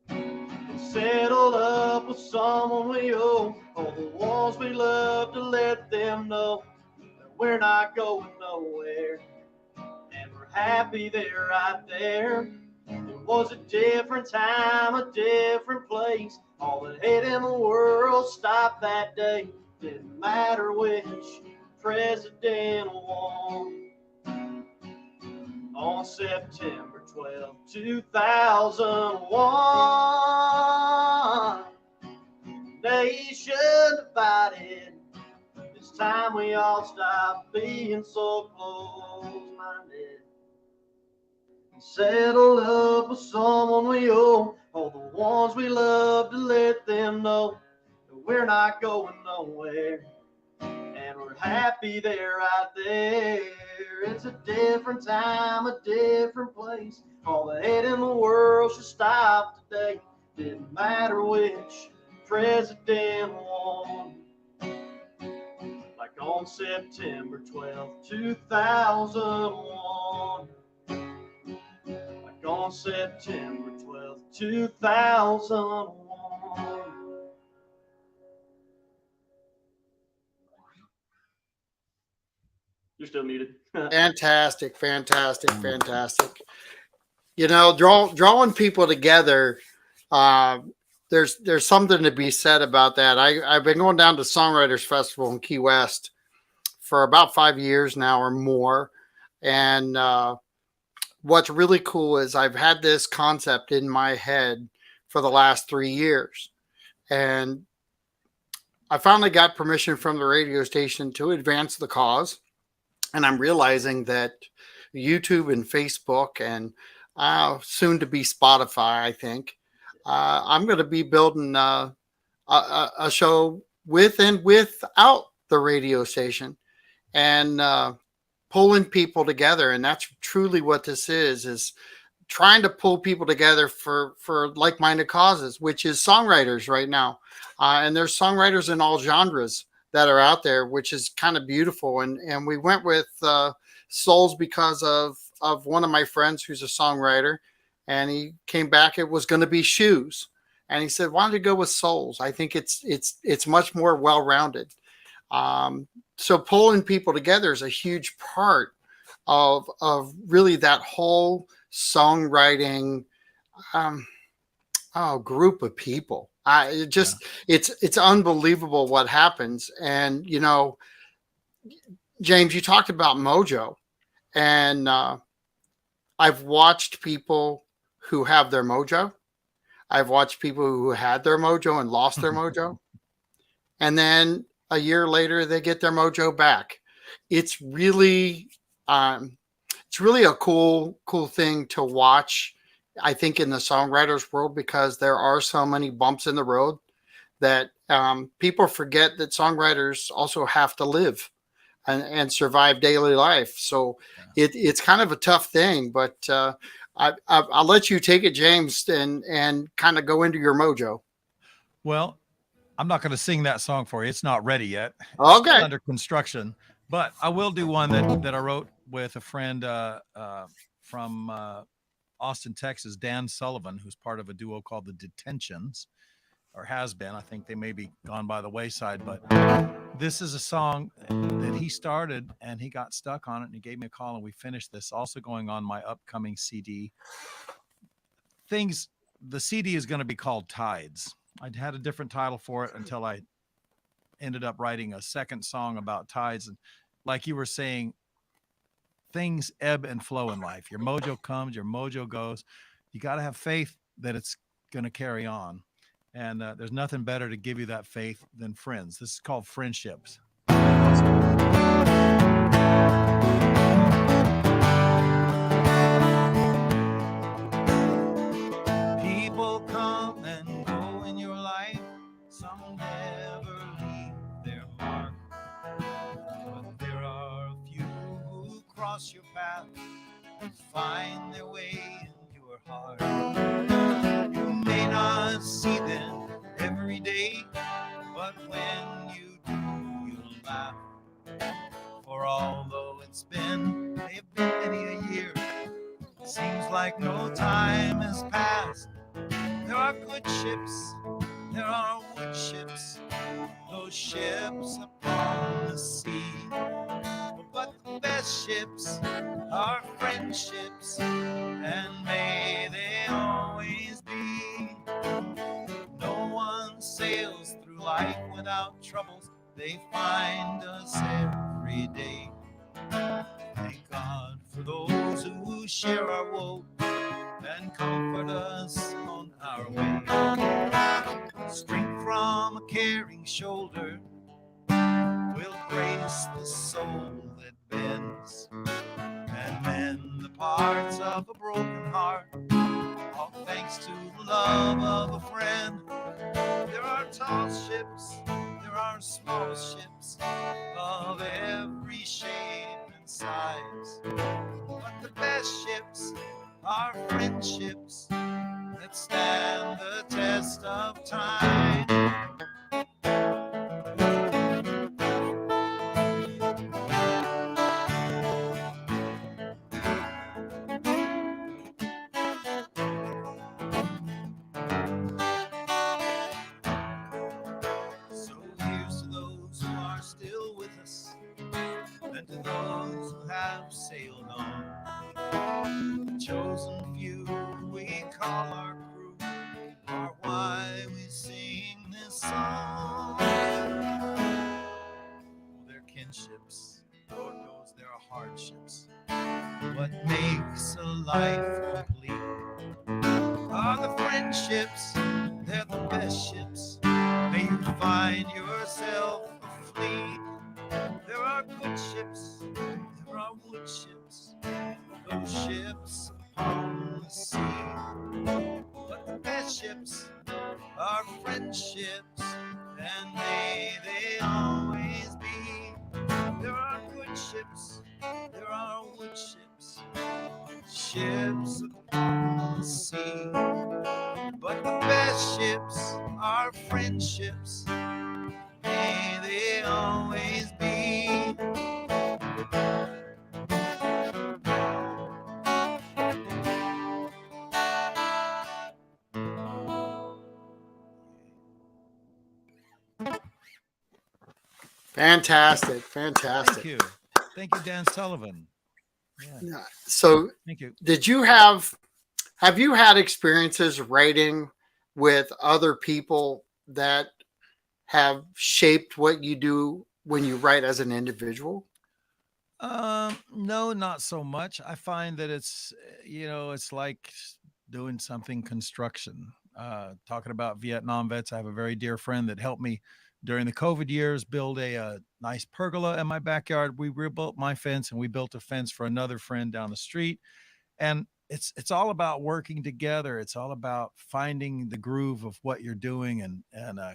and settle up with someone we owe. All the ones we love, to let them know that we're not going nowhere, and we're happy they're right there. It was a different time, a different place. All the hate in the world stopped that day. Didn't matter which president won. On September 12th, 2001. Nation divided. It's time we all stop being so close-minded. Settle up with someone we owe. All the ones we love, to let them know that we're not going nowhere, and we're happy they're right there. It's a different time, a different place. All the hate in the world should stop today. Didn't matter which president won. Like on September 12th, 2001. On September 12th, 2001. You're still muted. Fantastic. Drawing people together, there's something to be said about that. I've been going down to Songwriters Festival in Key West for about 5 years now or more, and what's really cool is I've had this concept in my head for the last 3 years, and I finally got permission from the radio station to advance the cause. And I'm realizing that YouTube and Facebook and soon to be Spotify, I think, I'm going to be building a show with and without the radio station, and pulling people together. And that's truly what this is trying to pull people together for like-minded causes, which is songwriters right now. And there's songwriters in all genres that are out there, which is kind of beautiful. And we went with Souls because of one of my friends who's a songwriter, and he came back, it was going to be Shoes. And he said, why don't you go with Souls? I think it's much more well-rounded. So pulling people together is a huge part of really that whole songwriting. group of people. It Yeah. just it's unbelievable what happens. And James, you talked about mojo, and I've watched people who have their mojo. I've watched people who had their mojo and lost their mojo, and then a year later they get their mojo back. It's really um, it's really a cool thing to watch. I think in the songwriters world, because there are so many bumps in the road that people forget that songwriters also have to live and survive daily life. So Yeah. it's kind of a tough thing, but I'll let you take it, James, and kind of go into your mojo. Well, I'm not going to sing that song for you. It's not ready yet. It's still Okay. under construction, but I will do one that I wrote with a friend from Austin, Texas, Dan Sullivan, who's part of a duo called the Detentions, or has been. I think they may be gone by the wayside, but this is a song that he started and he got stuck on it, and he gave me a call and we finished this. Also going on my upcoming CD. Things The CD is going to be called Tides. I'd had a different title for it until I ended up writing a second song about tides. And like you were saying, things ebb and flow in life. Your mojo comes, your mojo goes. You got to have faith that it's going to carry on. And there's nothing better to give you that faith than friends. This is called Friendships. People come and go in your life. Some never leave their mark. But there are a few who cross your path and find their way in your heart. You may not see them every day, but when you do, you'll laugh. For although it's been, may have been many a year, it seems like no time has passed. There are good ships, there are wood ships, those ships upon the sea. But the best ships are friendships, and may they always be. No one sails through life without troubles, they find us every day. Thank God for those who share our woe and comfort us on our way. Strength from a caring shoulder will grace the soul that bends and mend the parts of a broken heart, all thanks to the love of a friend. There are tall ships, there are small ships of every shape and size, but the best ships are friendships that stand the test of time. So here's to those who are still with us, and to those who have sailed on. The chosen few we call our crew are why we sing this song. They're kinships, Lord knows there are hardships. What makes a life complete are the friendships, they're the best ships. May you find yourself a fleet. There are good ships, there are wood ships, those ships upon the sea. But the best ships are friendships, and may they always be. There are good ships, there are wood ships, ships upon the sea. But the best ships are friendships, may they always be. Fantastic, Thank fantastic. you. Thank you, Dan Sullivan. Yeah, Yeah. So, thank you. did you have you had experiences writing with other people that have shaped what you do when you write as an individual? No, not so much. I find that it's like doing something construction. Talking about Vietnam vets, I have a very dear friend that helped me during the COVID years build a nice pergola in my backyard. We rebuilt my fence and we built a fence for another friend down the street. And it's all about working together. It's all about finding the groove of what you're doing and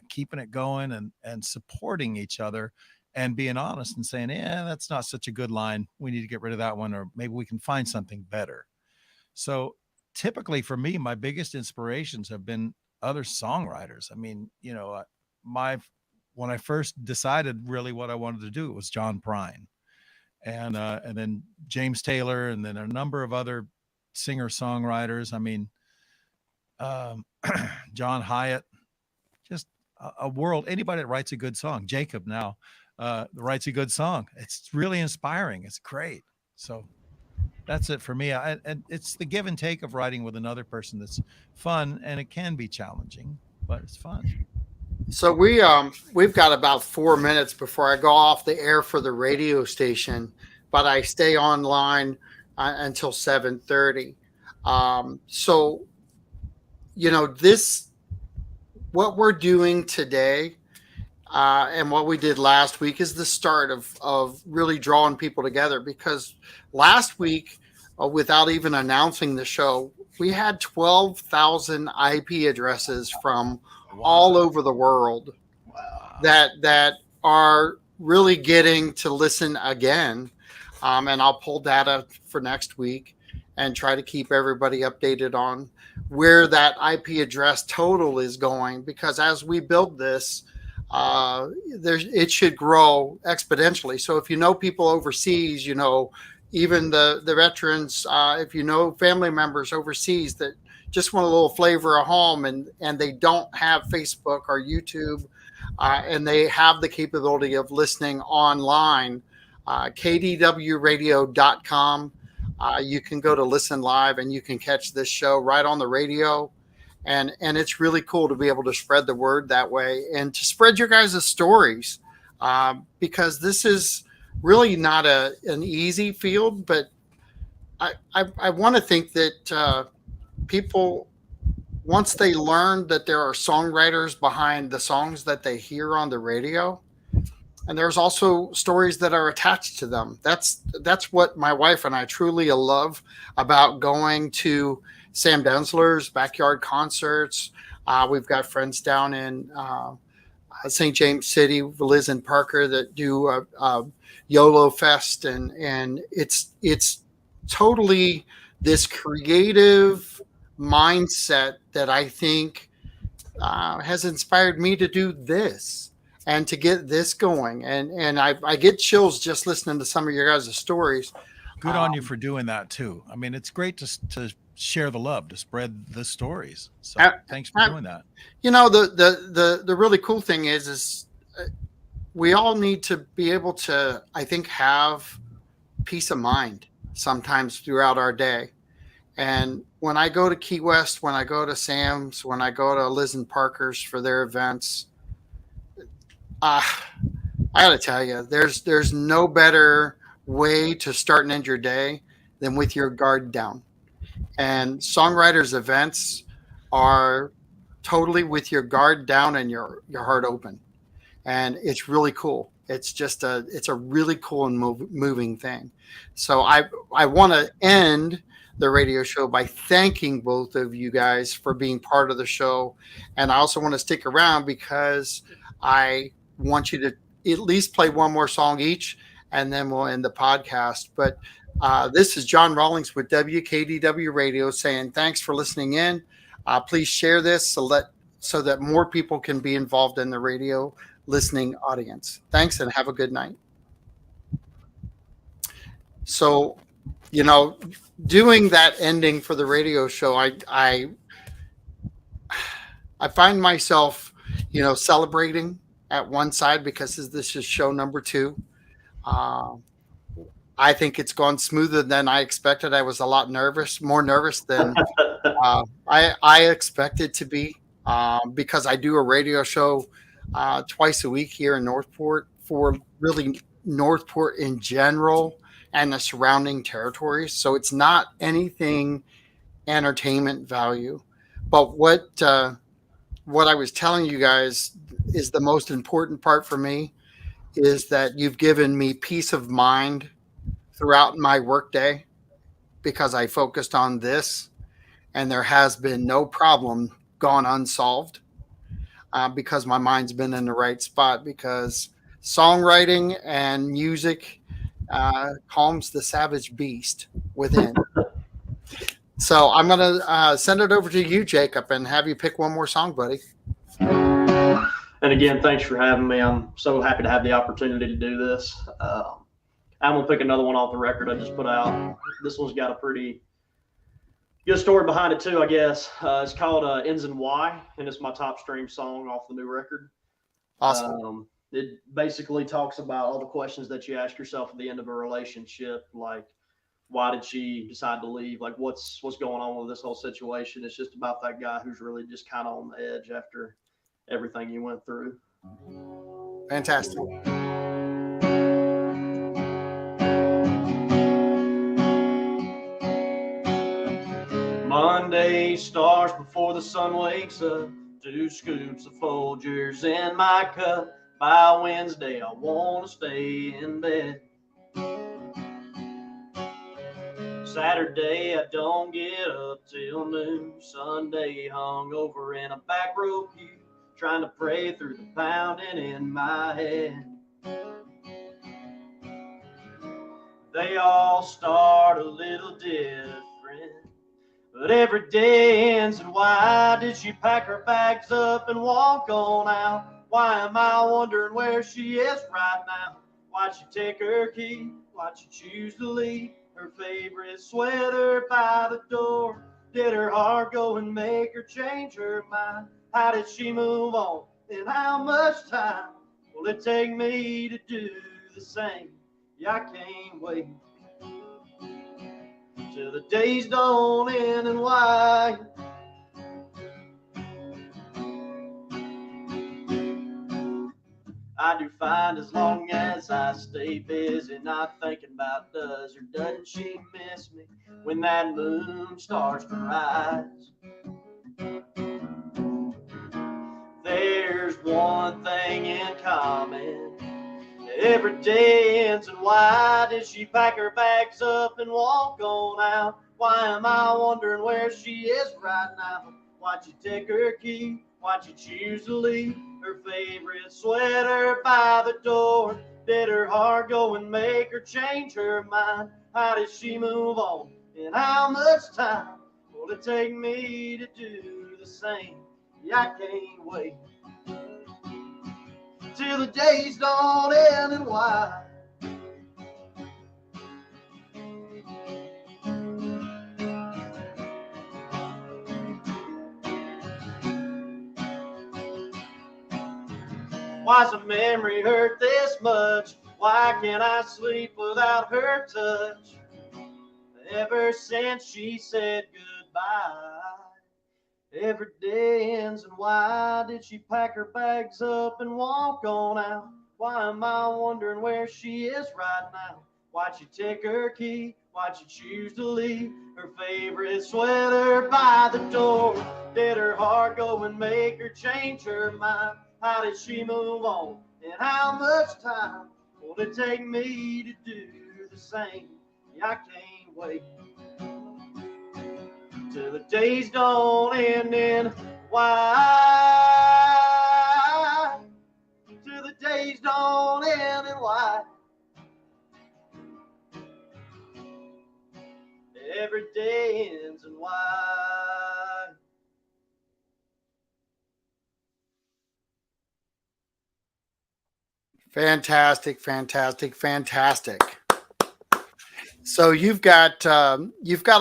keeping it going and supporting each other and being honest and saying, yeah, that's not such a good line. We need to get rid of that one, or maybe we can find something better. So typically for me, my biggest inspirations have been other songwriters. I mean, my when I first decided really what I wanted to do, it was John Prine, and then James Taylor, and then a number of other singer songwriters. I mean, um, John Hyatt, just a world. Anybody that writes a good song, Jacob now writes a good song. It's really inspiring. It's great. So that's it for me. And it's the give and take of writing with another person that's fun, and it can be challenging, but it's fun. So we've got about 4 minutes before I go off the air for the radio station, but I stay online until 7:30. So this what we're doing today and what we did last week is the start of really drawing people together, because last week, without even announcing the show, we had 12,000 IP addresses from all Wow. over the world Wow. that are really getting to listen again. And I'll pull data for next week and try to keep everybody updated on where that IP address total is going, because as we build this, it should grow exponentially. So if you know people overseas, even the veterans, if you know family members overseas that just want a little flavor of home, and they don't have Facebook or YouTube, and they have the capability of listening online, kdwradio.com. You can go to listen live and you can catch this show right on the radio. And it's really cool to be able to spread the word that way and to spread your guys' stories, because this is really not an easy field. But I want to think that people, once they learn that there are songwriters behind the songs that they hear on the radio, and there's also stories that are attached to them. That's what my wife and I truly love about going to Sam Densler's backyard concerts. We've got friends down in St. James City, Liz and Parker, that do YOLO Fest, and it's totally this creative mindset that I think has inspired me to do this and to get this going. And I get chills just listening to some of your guys' stories. Good on you for doing that too. I mean, it's great to share the love, to spread the stories. So I, thanks for I, doing that. the really cool thing is we all need to be able to, I think, have peace of mind sometimes throughout our day. And when I go to Key West, when I go to Sam's, when I go to Liz and Parker's for their events, uh, I got to tell you, there's no better way to start and end your day than with your guard down. And Songwriters events are totally with your guard down and your heart open, and it's really cool. It's a really cool and moving thing. So I want to end the radio show by thanking both of you guys for being part of the show, and I also want to stick around because I want you to at least play one more song each, and then we'll end the podcast. But this is John Rawlings with WKDW Radio saying thanks for listening in. Please share this so that more people can be involved in the radio listening audience. Thanks, and have a good night. So, doing that ending for the radio show, I find myself, celebrating at one side because this is show number 2. I think it's gone smoother than I expected. I was a lot more nervous than I expected to be. because I do a radio show twice a week here in Northport for really Northport in general and the surrounding territories. So it's not anything entertainment value. But what I was telling you guys is the most important part for me is that you've given me peace of mind throughout my workday because I focused on this and there has been no problem gone unsolved because my mind's been in the right spot because songwriting and music calms the savage beast within. So I'm going to send it over to you, Jacob, and have you pick one more song, buddy. And again, thanks for having me. I'm so happy to have the opportunity to do this. I'm going to pick another one off the record I just put out. This one's got a pretty good story behind it, too, I guess. It's called Ends in Y, and it's my top stream song off the new record. Awesome. It basically talks about all the questions that you ask yourself at the end of a relationship, like, why did she decide to leave? Like, what's going on with this whole situation? It's just about that guy who's really just kind of on the edge after everything you went through. Fantastic. Monday starts before the sun wakes up. 2 scoops of Folgers in my cup. By Wednesday, I want to stay in bed. Saturday, I don't get up till noon. Sunday, hung over in a back row pew, trying to pray through the pounding in my head. They all start a little different, but every day ends. And why did she pack her bags up and walk on out? Why am I wondering where she is right now? Why'd she take her key? Why'd she choose to leave her favorite sweater by the door? Did her heart go and make her change her mind? How did she move on? And how much time will it take me to do the same? Yeah, I can't wait till the days don't end. And why? I do fine as long as I stay busy, not thinking about does or doesn't she miss me when that moon starts to rise. There's one thing in common, every day ends. And why did she pack her bags up and walk on out? Why am I wondering where she is right now? Why'd she take her key? Why'd she choose to leave her favorite sweater by the door? Did her heart go and make her change her mind? How did she move on? And how much time will it take me to do the same? Yeah, I can't wait till the days don't end. And why? Why's a memory hurt this much? Why can't I sleep without her touch? Ever since she said goodbye, every day ends. And why did she pack her bags up and walk on out? Why am I wondering where she is right now? Why'd she take her key? Why'd she choose to leave her favorite sweater by the door? Did her heart go and make her change her mind? How did she move on? And how much time will it take me to do the same? Yeah, I can't wait till the days don't end. And why? Till the days don't end. And why? Every day ends. And why? Fantastic, fantastic, fantastic. So you've got a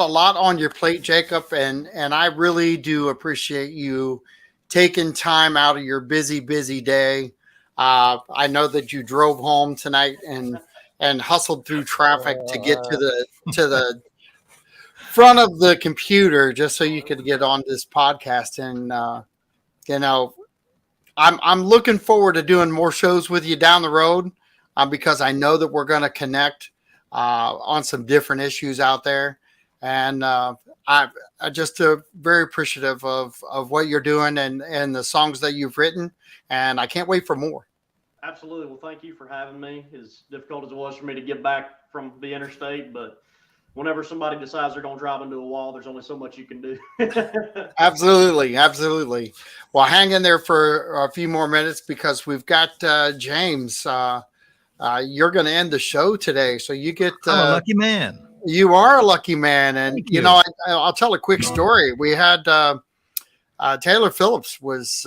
lot on your plate, Jacob, and I really do appreciate you taking time out of your busy day. I know that you drove home tonight and hustled through traffic to get to the front of the computer just so you could get on this podcast you know, I'm looking forward to doing more shows with you down the road, because I know that we're going to connect on some different issues out there, and I just very appreciative of what you're doing and the songs that you've written, and I can't wait for more. Absolutely. Well, thank you for having me. As difficult as it was for me to get back from the interstate, but whenever somebody decides they're going to drive into a wall, there's only so much you can do. Absolutely, absolutely. Well, hang in there for a few more minutes because we've got James. You're going to end the show today, so you get. I'm a lucky man. You are a lucky man, and Thank you. I'll tell a quick story. We had Taylor Phillips was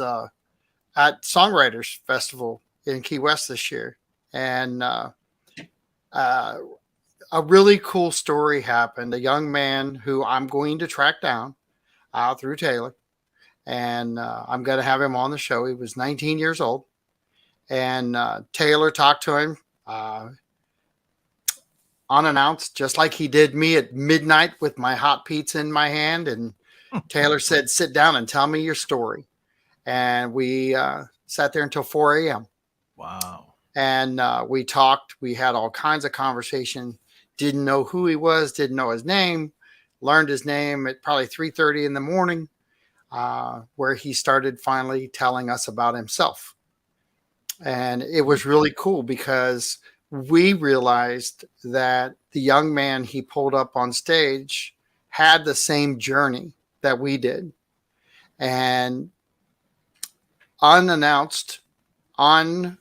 at Songwriters Festival in Key West this year, and uh, a really cool story happened. A young man who I'm going to track down through Taylor, and I'm going to have him on the show. He was 19 years old, and Taylor talked to him unannounced, just like he did me at midnight with my hot pizza in my hand. And Taylor said, "Sit down and tell me your story." And we sat there until 4 a.m. Wow. And we talked. We had all kinds of conversation. Didn't know who he was. Didn't know his name. Learned his name at probably 3:30 in the morning, where he started finally telling us about himself. And it was really cool because we realized that the young man he pulled up on stage had the same journey that we did. And unannounced, unplayed,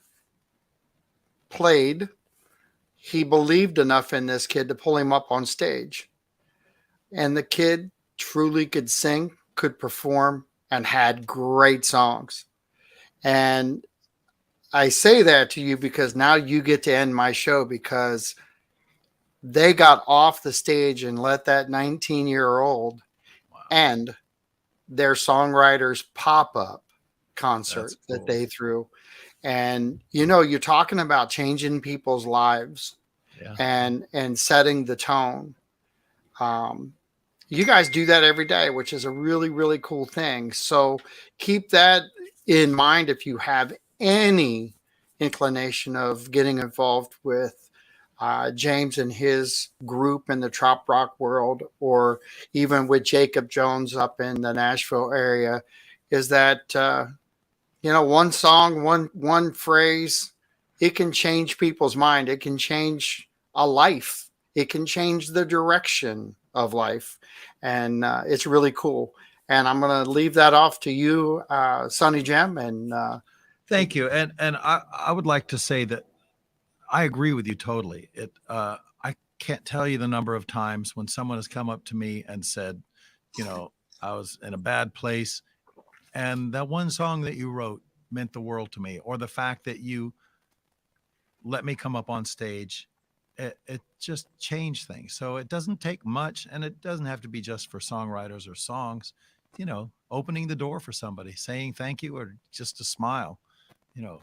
he believed enough in this kid to pull him up on stage. And the kid truly could sing, could perform, and had great songs. And I say that to you because now you get to end my show, because they got off the stage and let that 19-year-old end their Songwriters pop-up concert that they threw. And you're talking about changing people's lives, and setting the tone. You guys do that every day, which is a really, really cool thing. So keep that in mind if you have any inclination of getting involved with James and his group in the trop rock world, or even with Jacob Jones up in the Nashville area, is that one song, one phrase, it can change people's mind. It can change a life. It can change the direction of life, and it's really cool. And I'm going to leave that off to you, Sonny Jim. And thank you. And I would like to say that I agree with you totally. I can't tell you the number of times when someone has come up to me and said, I was in a bad place, and that one song that you wrote meant the world to me, or the fact that you let me come up on stage, it just changed things. So it doesn't take much, and it doesn't have to be just for songwriters or songs. Opening the door for somebody, saying thank you, or just a smile, the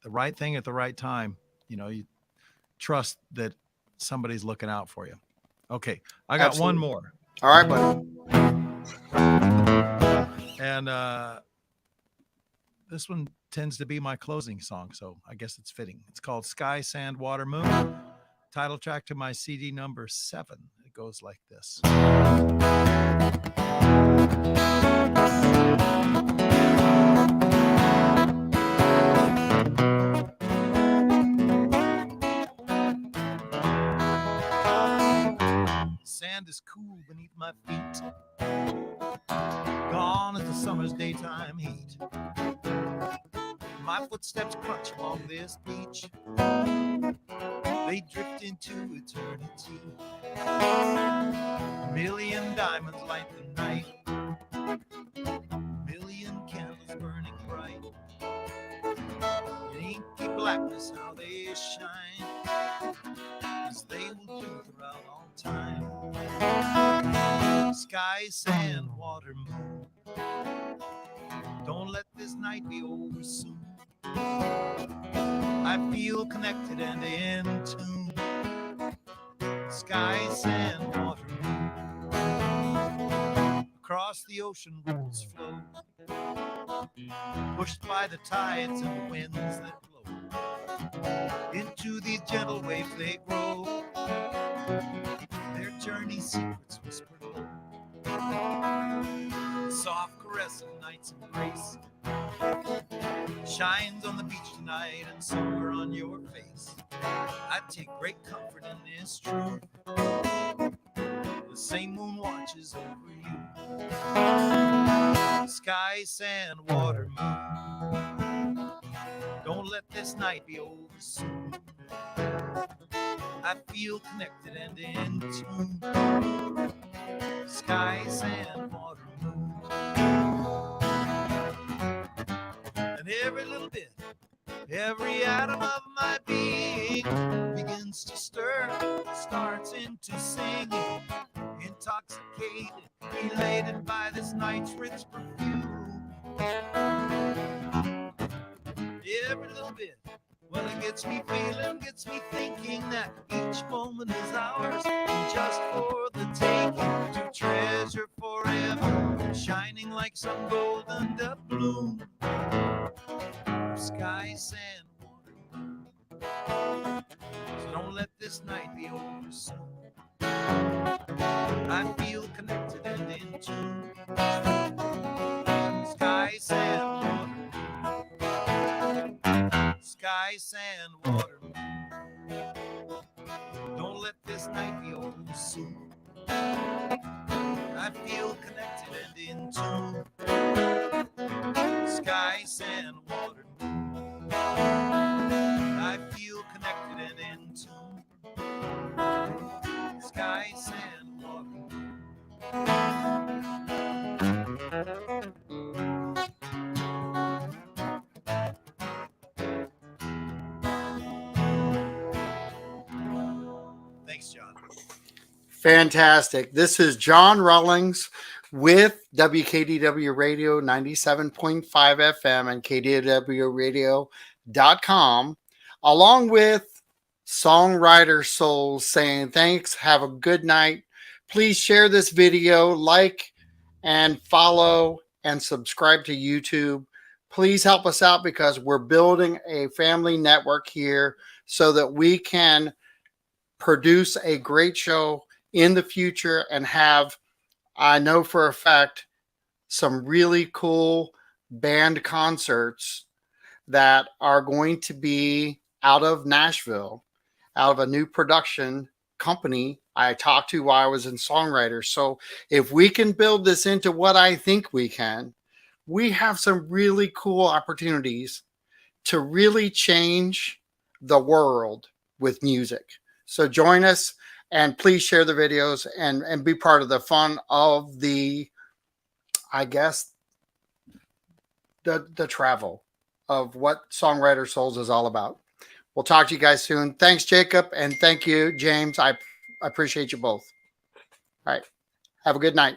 right thing at the right time. You trust that somebody's looking out for you. Okay, I got Absolutely. one more. All right, buddy. And this one tends to be my closing song, so I guess it's fitting. It's called Sky, Sand, Water, Moon. Title track to my CD number 7. It goes like this. Sand is cool beneath my feet, gone is the summer's daytime heat. My footsteps crunch along this beach, they drift into eternity. A million diamonds light the night, a million candles burning bright. In inky blackness how they shine, as they will do throughout all time. Sky, sand, water, moon, don't let this night be over soon. I feel connected and in tune. Sky, sand, water, moon. Across the ocean ripples flow. pushed by the tides and the winds that blow. Into these gentle waves they grow, their journey secrets whispered low. Soft caress of night's embrace shines on the beach tonight and somewhere on your face. I take great comfort in this truth. The same moon watches over you. Sky, sand, water, moon. Don't let this night be over soon. I feel connected and in tune. Sky, sand, water, moon. And every little bit, every atom of my being begins to stir, starts into singing, intoxicated, elated by this night's rich perfume. Every little bit, well, it gets me feeling, gets me thinking that each moment is ours, and just for the taking, to treasure forever, shining like some golden doubloon. Sky, sand, water, moon. So don't let this night be over soon. I feel connected and in tune. Sky, sand, water, moon. Sky, sand, water, moon. Don't let this night be over soon. I feel connected and in tune. Sky, sand, water, moon. I feel connected and in tune. Sky, sand, water, moon. Thanks, John. Fantastic. This is John Rawlings with WKDW Radio 97.5 FM and KDWRadio.com, along with Songwriter Souls saying thanks, have a good night. Please share this video, like and follow and subscribe to YouTube. Please help us out because we're building a family network here so that we can produce a great show in the future and have, I know for a fact, some really cool band concerts that are going to be out of Nashville, out of a new production company I talked to while I was in Songwriters. So if we can build this into what I think we can, we have some really cool opportunities to really change the world with music. So join us and please share the videos and be part of the fun of the, I guess, the travel of what Songwriter Souls is all about. We'll talk to you guys soon. Thanks, Jacob. And thank you, James. I appreciate you both. All right. Have a good night.